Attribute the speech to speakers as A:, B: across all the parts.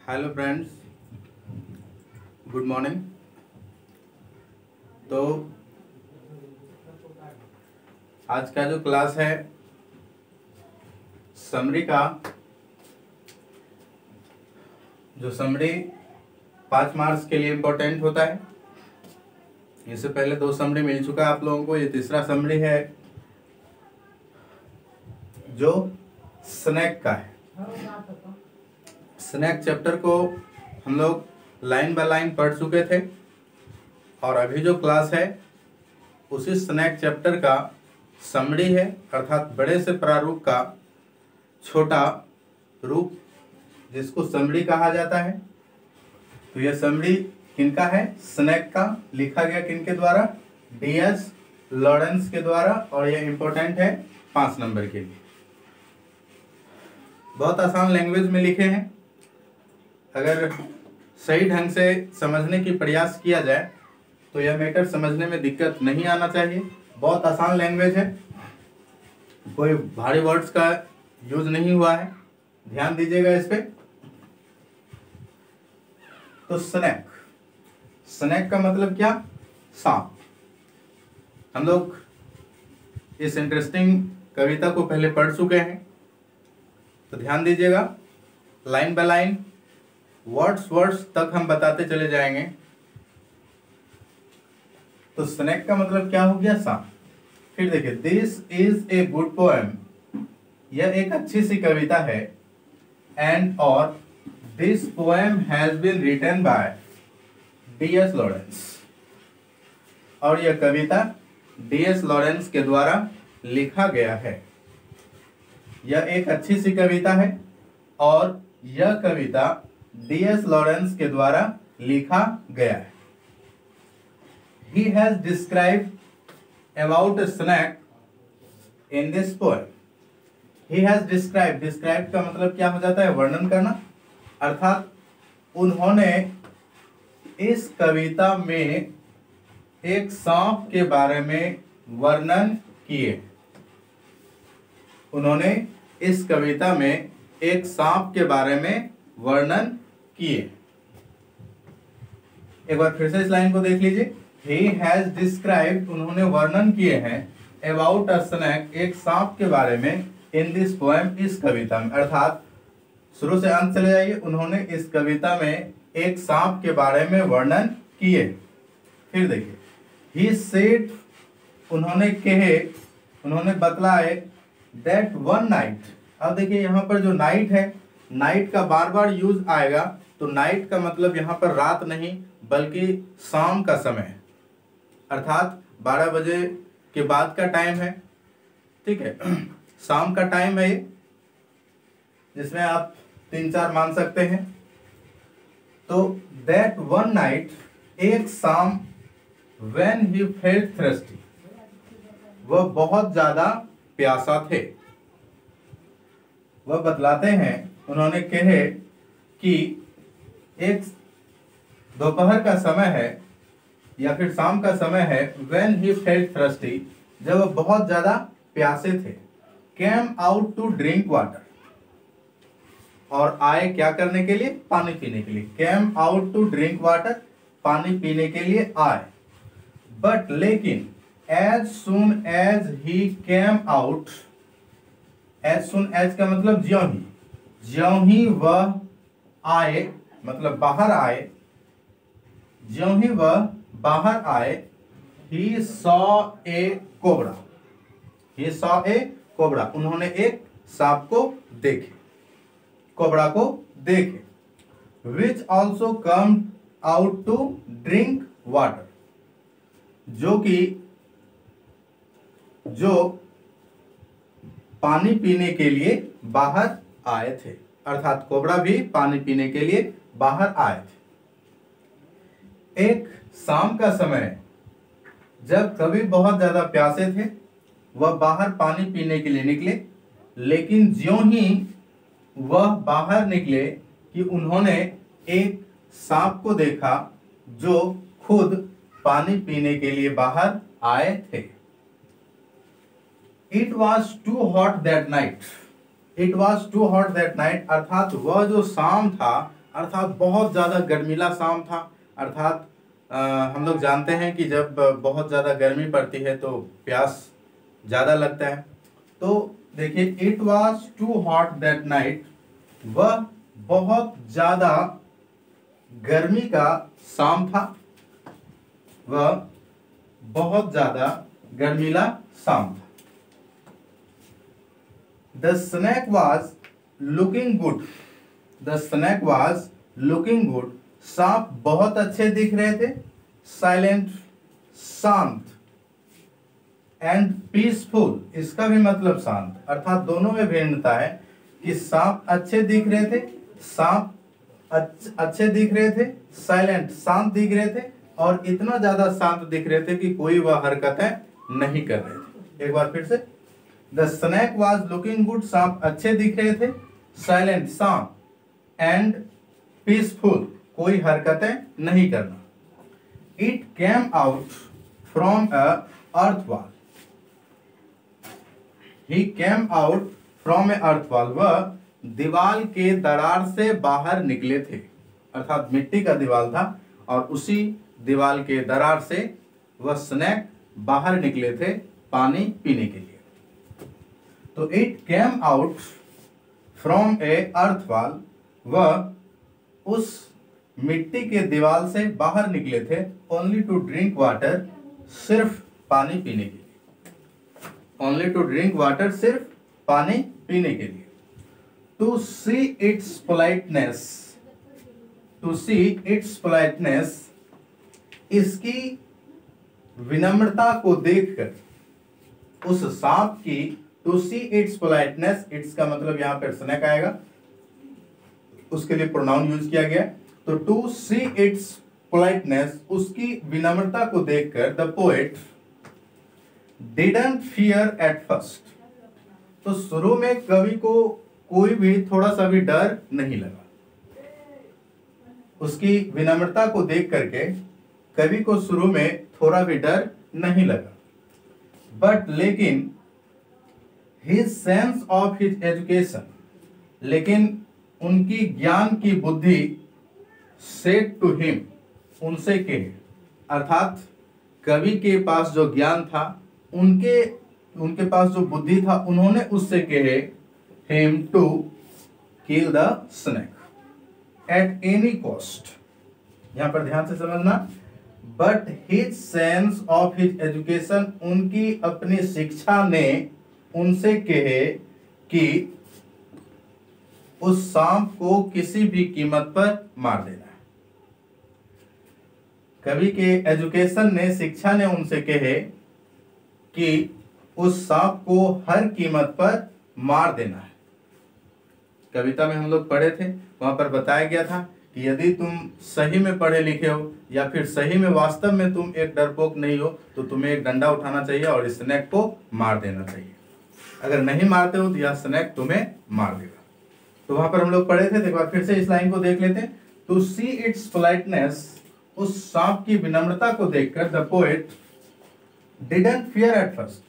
A: Hello friends, good morning. तो आज का जो क्लास है समरी का, जो समरी 5 मार्क्स के लिए इम्पोर्टेंट होता है। इससे पहले 2 समरी मिल चुका है आप लोगों को। ये तीसरा समरी है जो स्नैक का है। स्नैक चैप्टर को हम लोग लाइन बाय लाइन पढ़ चुके थे और अभी जो क्लास है उसी स्नैक चैप्टर का समरी है, अर्थात बड़े से प्रारूप का छोटा रूप, जिसको समरी कहा जाता है। तो यह समरी किनका है? स्नैक का। लिखा गया किनके द्वारा? DS लॉरेंस के द्वारा। और यह इंपॉर्टेंट है 5 नंबर के लिए। बहुत आसान लैंग्वेज में लिखे हैं। अगर सही ढंग से समझने की प्रयास किया जाए तो यह मैटर समझने में दिक्कत नहीं आना चाहिए। बहुत आसान लैंग्वेज है, कोई भारी वर्ड्स का यूज नहीं हुआ है, ध्यान दीजिएगा इस पे। तो स्नैक, स्नैक का मतलब क्या? सांप। हम लोग इस इंटरेस्टिंग कविता को पहले पढ़ चुके हैं, तो ध्यान दीजिएगा। लाइन बाय लाइन वर्ड्स तक हम बताते चले जाएंगे। तो स्नैक का मतलब क्या हो गया? सांप। फिर देखिए, this is a good poem, यह एक अच्छी सी कविता है। एंड और this poem has been written by DS Lawrence, और यह कविता DS लॉरेंस के द्वारा लिखा गया है। यह एक अच्छी सी कविता है और यह कविता DS लॉरेंस के द्वारा लिखा गया है। He has described about a snake in this poem. He has described का मतलब क्या हो जाता है? वर्णन करना। अर्थात उन्होंने इस कविता में एक सांप के बारे में वर्णन किए। उन्होंने इस कविता में एक सांप के बारे में वर्णन किए। एक बार फिर से इस लाइन को देख लीजिए। He has described, उन्होंने वर्णन किए हैं, about a snake, एक सांप के बारे में, in this poem, इस कविता में। अर्थात शुरू से अंत चले जाइए। उन्होंने इस कविता में एक सांप के बारे में वर्णन किए। फिर देखिए, he said, उन्होंने कहे, उन्होंने बतलाए, that one night। अब देखिए यहाँ पर जो नाइट है, नाइट का बार बार यूज आएगा। तो नाइट का मतलब यहाँ पर रात नहीं बल्कि शाम का समय, अर्थात 12 बजे के बाद का टाइम है। ठीक है, शाम का टाइम है ये, जिसमें आप 3-4 मान सकते हैं। तो दैट वन नाइट, एक शाम, व्हेन ही फेल्ट थ्रस्टी, वह बहुत ज्यादा प्यासा थे। वह बतलाते हैं, उन्होंने कहे कि एक दोपहर का समय है या फिर शाम का समय है। When he felt thirsty, जब वह बहुत ज्यादा प्यासे थे। Came out to drink water, और आए क्या करने के लिए? पानी पीने के लिए। Came out to drink water, पानी पीने के लिए आए। But लेकिन as soon as he came out, as soon as का मतलब ज्यों ही वह आए, मतलब बाहर आए, ज्यों ही वह बाहर आए, he saw a cobra, he saw a cobra, उन्होंने एक सांप को देखे, कोबरा को देखे। which also come out to drink water, जो पानी पीने के लिए बाहर आए थे। अर्थात कोबरा भी पानी पीने के लिए बाहर आए थे। एक शाम का समय, जब कभी बहुत ज्यादा प्यासे थे, वह बाहर पानी पीने के लिए निकले। लेकिन ज्यों ही वह बाहर निकले कि उन्होंने एक सांप को देखा जो खुद पानी पीने के लिए बाहर आए थे। It was too hot that night, it was too hot that night, अर्थात वह जो शाम था अर्थात बहुत ज़्यादा गर्मीला शाम था। अर्थात हम लोग जानते हैं कि जब बहुत ज़्यादा गर्मी पड़ती है तो प्यास ज़्यादा लगता है। तो देखिए, it was too hot that night, वह बहुत ज़्यादा गर्मी का शाम था, वह बहुत ज़्यादा गर्मीला शाम था। The snake was looking good, the snake was looking good, सांप बहुत अच्छे दिख रहे थे। साइलेंट, शांत, एंड पीसफुल, इसका भी मतलब शांत, अर्थात दोनों में भिन्नता है कि सांप अच्छे दिख रहे थे, सांप अच्छे दिख रहे थे, साइलेंट, शांत दिख रहे थे, और इतना ज्यादा शांत दिख रहे थे कि कोई वह हरकतें नहीं कर रहे थे। एक बार फिर से, the snake was looking good, सांप अच्छे दिख रहे थे, साइलेंट, शांत, एंड पीसफुल, कोई हरकतें नहीं करना। It came out from a earth wall, he came out from A earth wall, वह दीवाल के दरार से बाहर निकले थे, अर्थात मिट्टी का दीवार था और उसी दीवार के दरार से वह स्नैक बाहर निकले थे पानी पीने के लिए। तो it came out from A earth wall, वह उस मिट्टी के दीवार से बाहर निकले थे, ओनली टू ड्रिंक वाटर, सिर्फ पानी पीने के लिए, ओनली टू ड्रिंक वाटर, सिर्फ पानी पीने के लिए। To see its politeness, to see its politeness, इसकी विनम्रता को देखकर उस सांप की, to see its politeness, its का मतलब यहां पर स्नैक आएगा, उसके लिए प्रोनाउन यूज किया गया। तो टू सी इट्स पोलाइटनेस, उसकी विनम्रता को देखकर the poet didn't fear at first, तो शुरू में कवि को कोई भी थोड़ा सा भी डर नहीं लगा। उसकी विनम्रता को देख करके कवि को शुरू में थोड़ा भी डर नहीं लगा। बट लेकिन his sense of his education, लेकिन उनकी ज्ञान की बुद्धि, सेड टू हिम, उनसे कहे, अर्थात कवि के पास जो ज्ञान था, उनके पास जो बुद्धि था, उन्होंने उससे कहे him to kill the snake at any cost. यहां पर ध्यान से समझना, but his sense of his education, उनकी अपनी शिक्षा ने उनसे कहे कि उस सांप को किसी भी कीमत पर मार देना है। कवि के एजुकेशन ने, शिक्षा ने उनसे कहे कि उस सांप को हर कीमत पर मार देना है। कविता में हम लोग पढ़े थे, वहां पर बताया गया था कि यदि तुम सही में पढ़े लिखे हो या फिर सही में वास्तव में तुम एक डरपोक नहीं हो, तो तुम्हें एक डंडा उठाना चाहिए और इस स्नेक को मार देना चाहिए। अगर नहीं मारते हो तो यह स्नेक तुम्हें मार देगा। तो वहां पर हम लोग पढ़े थे, तो एक बार फिर से इस लाइन को देख लेते हैं। टू सी इट्स पोलाइटनेस, उस सांप की विनम्रता को देखकर the poet didn't fear at first,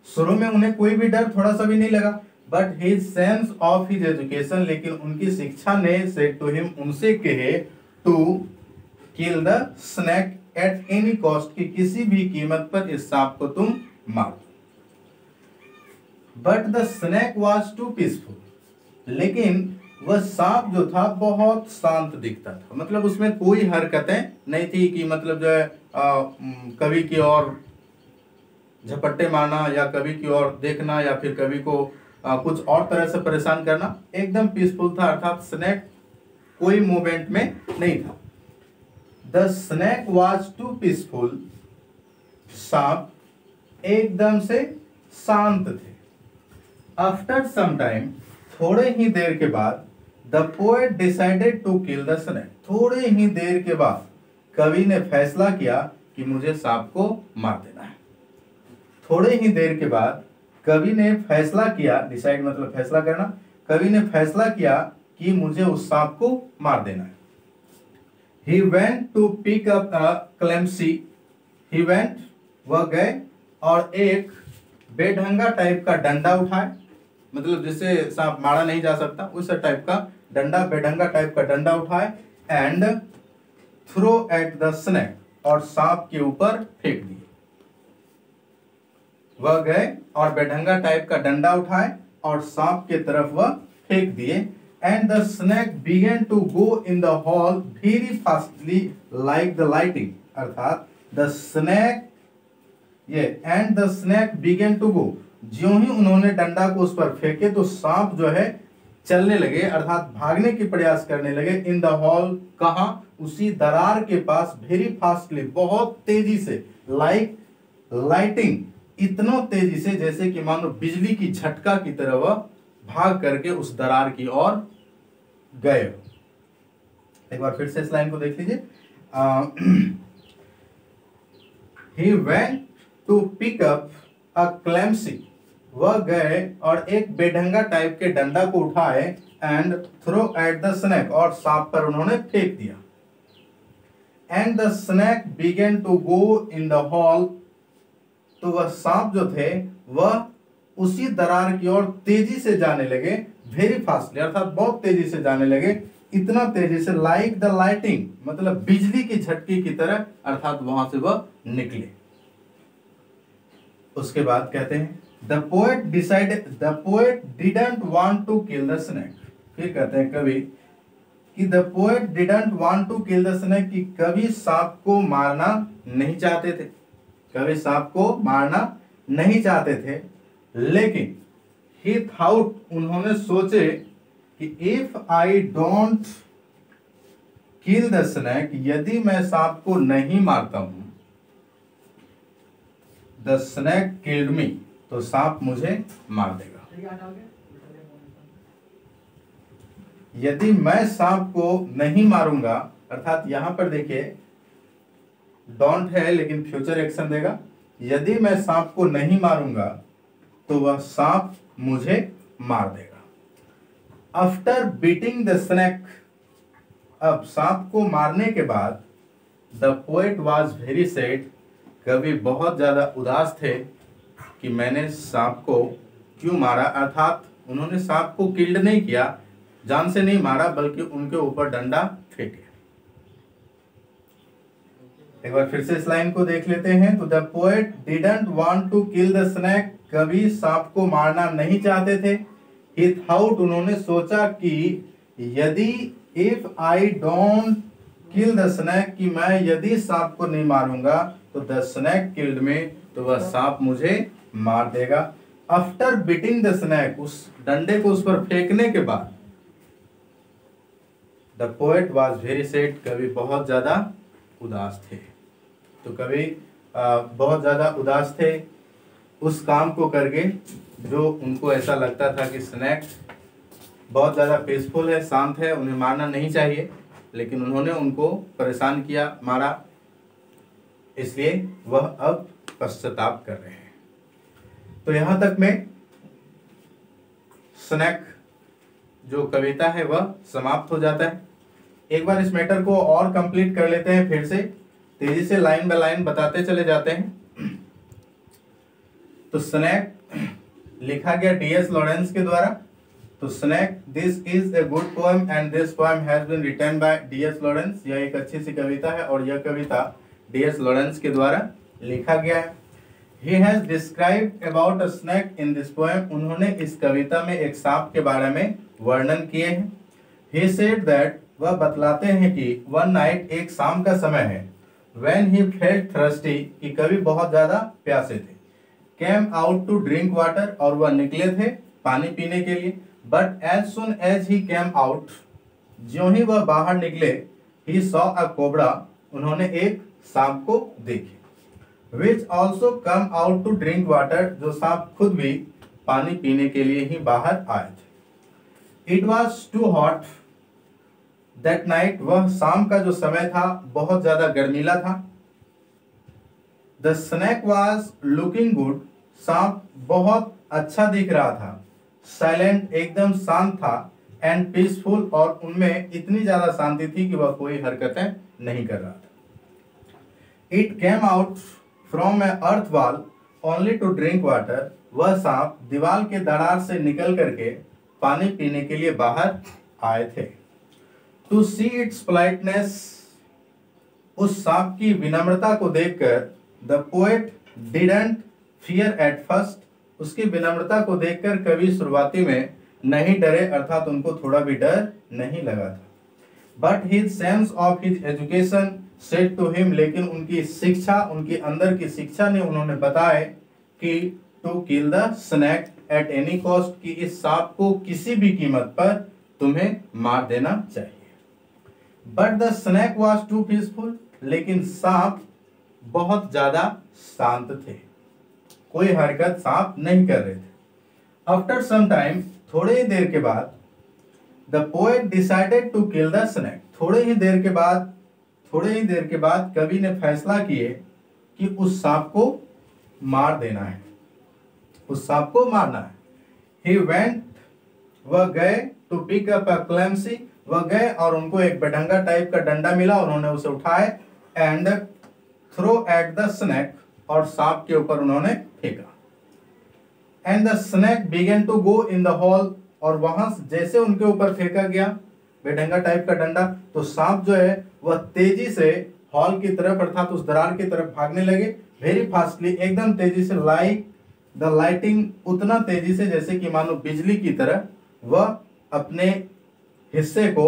A: शुरू में उन्हें कोई भी डर थोड़ा सा भी नहीं लगा। But his sense of his education, लेकिन उनकी शिक्षा ने सेड टू हिम, उनसे कहे to kill the snake at any cost, कि किसी भी कीमत पर इस सांप को तुम मारो। But the snake was too peaceful, लेकिन वह सांप जो था बहुत शांत दिखता था, मतलब उसमें कोई हरकतें नहीं थी कि मतलब जो है कवि की ओर झपट्टे मारना या कवि की ओर देखना या फिर कवि को कुछ और तरह से परेशान करना। एकदम पीसफुल था, अर्थात स्नेक कोई मूवमेंट में नहीं था। The snake was too peaceful, सांप एकदम से शांत थे। आफ्टर सम टाइम, थोड़े ही देर के बाद, the poet decided to kill the snake, थोड़े ही देर के बाद कवि ने फैसला किया कि मुझे सांप को मार देना है। थोड़े ही देर के बाद कवि ने फैसला किया, डिसाइड मतलब फैसला करना, कवि ने फैसला किया कि मुझे उस सांप को मार देना है। He went to pick up a clemcy, he went, वह गए और एक बेढंगा टाइप का डंडा उठाए, मतलब जिससे सांप मारा नहीं जा सकता उस टाइप का डंडा, बेढंगा टाइप का डंडा उठाए and throw at the snake, और सांप के ऊपर फेंक दिए। वह गए और बेढंगा टाइप का डंडा उठाए और सांप के तरफ वह फेंक दिए। And the snake began to go in the hole very fastly like the lighting, अर्थात the snake and the snake began to go, ज्यों ही उन्होंने डंडा को उस पर फेंके तो सांप जो है चलने लगे, अर्थात भागने की प्रयास करने लगे। इन द हॉल, कहां? उसी दरार के पास, वेरी फास्टली, बहुत तेजी से, लाइक लाइटिंग, इतना तेजी से जैसे कि मान लो बिजली की झटका की तरह वह भाग करके उस दरार की ओर गए। एक बार फिर से इस लाइन को देख लीजिए। He went to pick up a clumsy, वह गए और एक बेढंगा टाइप के डंडा को उठाए and throw at the snake, और सांप पर उन्होंने फेंक दिया। And the snake began to go in the hall, तो वह सांप जो थे वह उसी दरार की ओर तेजी से जाने लगे, वेरी फास्टली, अर्थात बहुत तेजी से जाने लगे, इतना तेजी से, लाइक द लाइटिंग, मतलब बिजली की झटके की तरह, अर्थात वहां से वह निकले। उसके बाद कहते हैं the poet didn't want to kill the snake, फिर कहते हैं कवि कि the poet didn't want to kill the snake, कि कवि सांप को मारना नहीं चाहते थे, कवि सांप को मारना नहीं चाहते थे, लेकिन ही थॉट, उन्होंने सोचे कि if I don't kill the snake, यदि मैं सांप को नहीं मारता हूं, द स्नेक किल्ड मी, तो सांप मुझे मार देगा। यदि मैं सांप को नहीं मारूंगा, अर्थात यहां पर देखिए डोंट है लेकिन फ्यूचर एक्शन देगा, यदि मैं सांप को नहीं मारूंगा तो वह सांप मुझे मार देगा। आफ्टर बीटिंग द स्नेक, अब सांप को मारने के बाद, the poet was very sad, कवि बहुत ज्यादा उदास थे कि मैंने सांप को क्यों मारा, अर्थात उन्होंने सांप को किल्ड नहीं किया, जान से नहीं मारा, बल्कि उनके ऊपर डंडा फेंके। एक बार फिर से इस लाइन को देख लेते हैं। तो the poet didn't want to kill the snake, कवि सांप को मारना नहीं चाहते थे। ही थॉट, उन्होंने सोचा कि यदि if I don't kill the snake, कि मैं यदि सांप को नहीं मारूंगा तो द स्नेक किल्ड में, तो वह सांप मुझे मार देगा। आफ्टर बीटिंग द स्नेक, उस डंडे को उस पर फेंकने के बाद, the poet was very sad, कवि बहुत ज्यादा उदास थे। तो कवि बहुत ज्यादा उदास थे उस काम को करके जो उनको ऐसा लगता था कि स्नेक बहुत ज्यादा पीसफुल है, शांत है, उन्हें मारना नहीं चाहिए, लेकिन उन्होंने उनको परेशान किया, मारा, इसलिए वह अब पश्चाताप कर रहे हैं। तो यहां तक में स्नेक जो कविता है वह समाप्त हो जाता है। एक बार इस मैटर को और कंप्लीट कर लेते हैं, फिर से तेजी से लाइन बाय लाइन बताते चले जाते हैं। तो स्नेक लिखा गया डी.एस. लॉरेंस के द्वारा। तो snake, this is a good poem and this poem has been written by D S. Lawrence. यह एक अच्छी सी कविता है और यह कविता डी.एस. लॉरेंस के द्वारा लिखा गया है। He has described about a snake in this poem. उन्होंने इस कविता में एक सांप के बारे में वर्णन किए हैं। He said that, वह बतलाते हैं कि one night, एक शाम का समय है, when he felt thirsty, कि कवि बहुत ज्यादा प्यासे थे, came out to drink water, और वह निकले थे पानी पीने के लिए, but as soon as he came out, ज्यों ही वह बाहर निकले, he saw a cobra, उन्होंने एक सांप को देखे, which also come out to drink water, जो सांप खुद भी पानी पीने के लिए ही बाहर आए थे। It was too hot that night, वह शाम का जो समय था बहुत ज्यादा गर्मीला था। The snake was looking good, सांप बहुत अच्छा दिख रहा था। Silent, एकदम शांत था। And peaceful, और उनमें इतनी ज्यादा शांति थी कि वह कोई हरकतें नहीं कर रहा था। It came out from a earth wall only to drink water, वह सांप दीवार के दरार से निकल करके पानी पीने के लिए बाहर आए थे। टू सी इट्स पोलाइटनेस, उस सांप की विनम्रता को देखकर, the poet didn't fear at first, उसकी विनम्रता को देखकर कवि शुरुआती में नहीं डरे, अर्थात उनको थोड़ा भी डर नहीं लगा था। But his sense of his education said to him, लेकिन उनकी शिक्षा, उनकी अंदर की शिक्षा ने उन्होंने बताए कि to kill the snake at any cost, कि इस सांप को किसी भी कीमत पर तुम्हें मार देना चाहिए। But the snake was too peaceful, लेकिन सांप बहुत ज्यादा शांत थे, कोई हरकत सांप नहीं कर रहे थे। आफ्टर सम टाइम, थोड़े ही देर के बाद, the poet decided to kill the snake, थोड़े ही देर के बाद कवि ने फैसला किए कि उस सांप को मार देना है, उस सांप को मारना है। ही वेंट, वह गए, टू पिक अप अ क्लेम्सी, वह गए और उनको एक बेढंगा टाइप का डंडा मिला, उन्होंने उसे उठाए, and throw at the snake, और सांप के ऊपर उन्होंने फेंका। And the snake began to go in the hall, और वहां जैसे उनके ऊपर फेंका गया बेढंगा टाइप का डंडा, तो सांप जो है वह तेजी से हॉल की तरफ, अर्थात उस दरार की तरफ भागने लगे, वेरी फास्टली, एकदम तेजी से, लाइक द लाइटिंग, उतना तेजी से जैसे कि मानो बिजली की तरह, वह अपने हिस्से को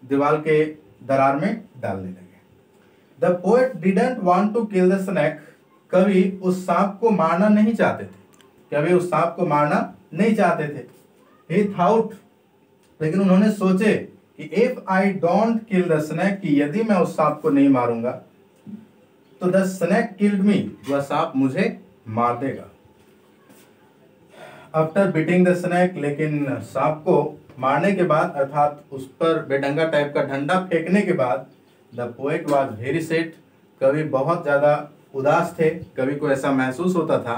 A: दीवार के दरार में डालने लगे। The poet didn't want to kill the snake, कवि उस सांप को मारना नहीं चाहते थे, कवि उस सांप को मारना नहीं चाहते थे। He thought, लेकिन उन्होंने सोचे कि if I don't kill the snake, कि यदि मैं उस सांप को नहीं मारूंगा तो द स्नेक किल्ड मी, वह सांप मुझे मार देगा। आफ्टर बीटिंग द स्नेक, लेकिन सांप को मारने के बाद, अर्थात उस पर बेढंगा टाइप का डंडा फेंकने के बाद, the poet was very sad, कवि बहुत ज्यादा उदास थे, कवि को ऐसा महसूस होता था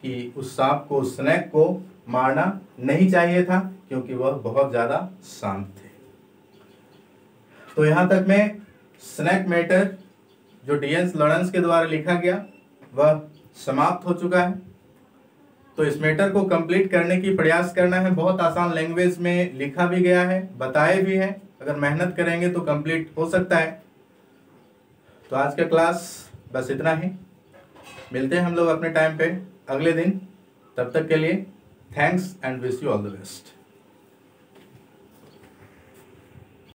A: कि उस सांप को, उस स्नेक को मारना नहीं चाहिए था, क्योंकि वह बहुत ज्यादा शांत थे। तो यहां तक में स्नेक मैटर जो डी.एस. लॉरेंस के द्वारा लिखा गया वह समाप्त हो चुका है। तो इस मैटर को कंप्लीट करने की प्रयास करना है, बहुत आसान लैंग्वेज में लिखा भी गया है, बताए भी है, अगर मेहनत करेंगे तो कंप्लीट हो सकता है। तो आज का क्लास बस इतना ही, मिलते हैं हम लोग अपने टाइम पे अगले दिन, तब तक के लिए thanks and wish you all the best.